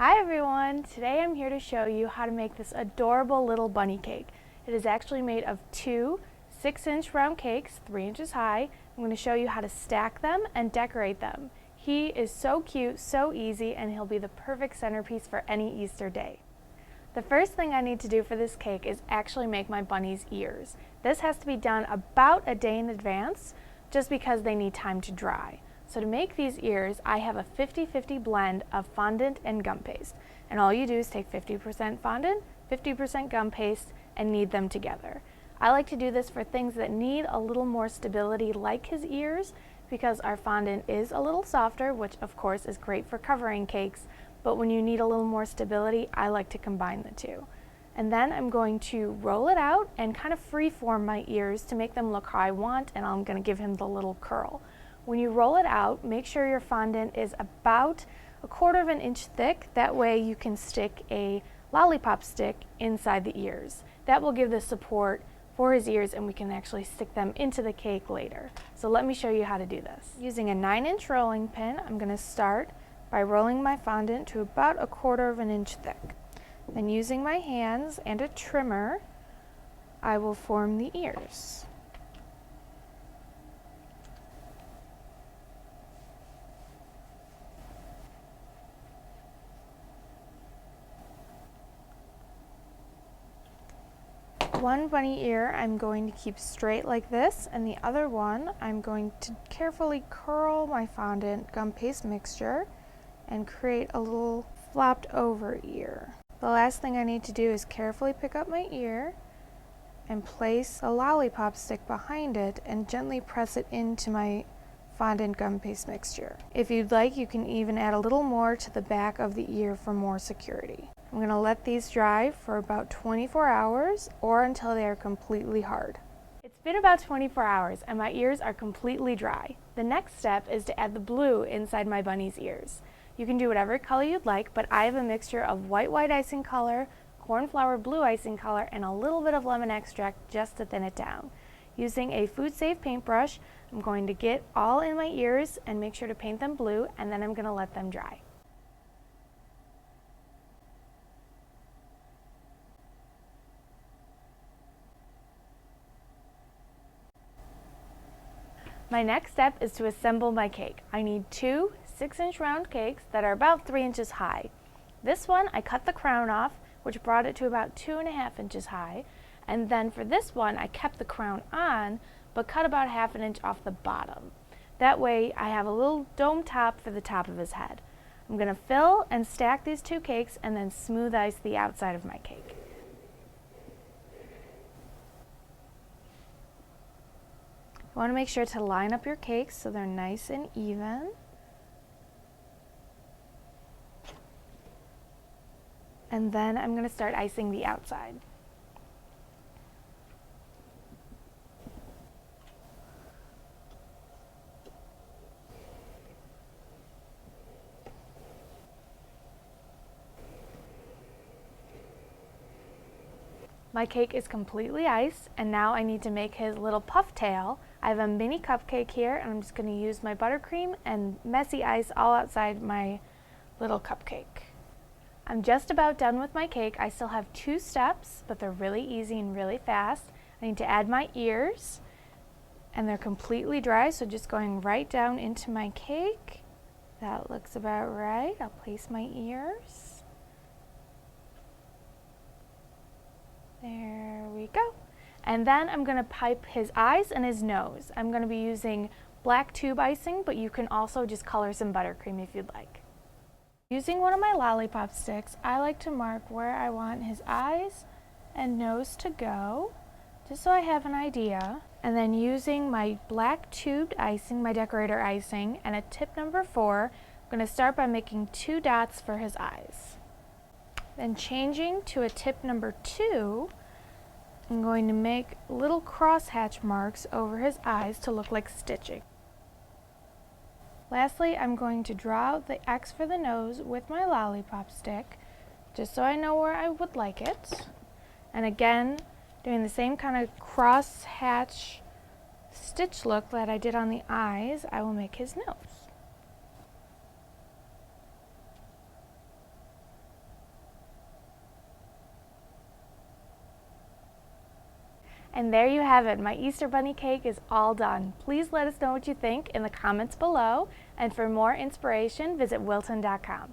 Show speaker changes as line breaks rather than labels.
Hi everyone! Today I'm here to show you how to make this adorable little bunny cake. It is actually made of two 6-inch round cakes, 3 inches high. I'm going to show you how to stack them and decorate them. He is so cute, so easy, and he'll be the perfect centerpiece for any Easter day. The first thing I need to do for this cake is actually make my bunny's ears. This has to be done about a day in advance just because they need time to dry. So to make these ears, I have a 50-50 blend of fondant and gum paste. And all you do is take 50% fondant, 50% gum paste, and knead them together. I like to do this for things that need a little more stability, like his ears, because our fondant is a little softer, which of course is great for covering cakes, but when you need a little more stability, I like to combine the two. And then I'm going to roll it out and kind of free-form my ears to make them look how I want, and I'm going to give him the little curl. When you roll it out, make sure your fondant is about 1/4 inch thick. That way you can stick a lollipop stick inside the ears. That will give the support for his ears, and we can actually stick them into the cake later. So let me show you how to do this. Using a 9-inch rolling pin, I'm going to start by rolling my fondant to about 1/4 inch thick. Then using my hands and a trimmer, I will form the ears. One bunny ear I'm going to keep straight like this, and the other one I'm going to carefully curl my fondant gum paste mixture and create a little flopped over ear. The last thing I need to do is carefully pick up my ear and place a lollipop stick behind it and gently press it into my fondant gum paste mixture. If you'd like, you can even add a little more to the back of the ear for more security. I'm going to let these dry for about 24 hours or until they are completely hard. It's been about 24 hours and my ears are completely dry. The next step is to add the blue inside my bunny's ears. You can do whatever color you'd like, but I have a mixture of white icing color, cornflower blue icing color, and a little bit of lemon extract just to thin it down. Using a food-safe paintbrush, I'm going to get all in my ears and make sure to paint them blue, and then I'm going to let them dry. My next step is to assemble my cake. I need two 6-inch round cakes that are about 3 inches high. This one I cut the crown off, which brought it to about 2.5 inches high, and then for this one I kept the crown on but cut about 1/2 inch off the bottom. That way I have a little dome top for the top of his head. I'm going to fill and stack these two cakes and then smooth ice the outside of my cake. You want to make sure to line up your cakes so they're nice and even. And then I'm going to start icing the outside. My cake is completely iced, and now I need to make his little puff tail. I have a mini cupcake here, and I'm just going to use my buttercream and messy ice all outside my little cupcake. I'm just about done with my cake. I still have 2 steps, but they're really easy and really fast. I need to add my ears, and they're completely dry, so just going right down into my cake. That looks about right. I'll place my ears. There we go. And then I'm going to pipe his eyes and his nose. I'm going to be using black tube icing, but you can also just color some buttercream if you'd like. Using one of my lollipop sticks, I like to mark where I want his eyes and nose to go, just so I have an idea. And then using my black tubed icing, my decorator icing, and a tip number 4, I'm going to start by making 2 dots for his eyes. Then changing to a tip number 2, I'm going to make little crosshatch marks over his eyes to look like stitching. Lastly, I'm going to draw out the X for the nose with my lollipop stick, just so I know where I would like it. And again, doing the same kind of crosshatch stitch look that I did on the eyes, I will make his nose. And there you have it. My Easter bunny cake is all done. Please let us know what you think in the comments below. And for more inspiration, visit wilton.com.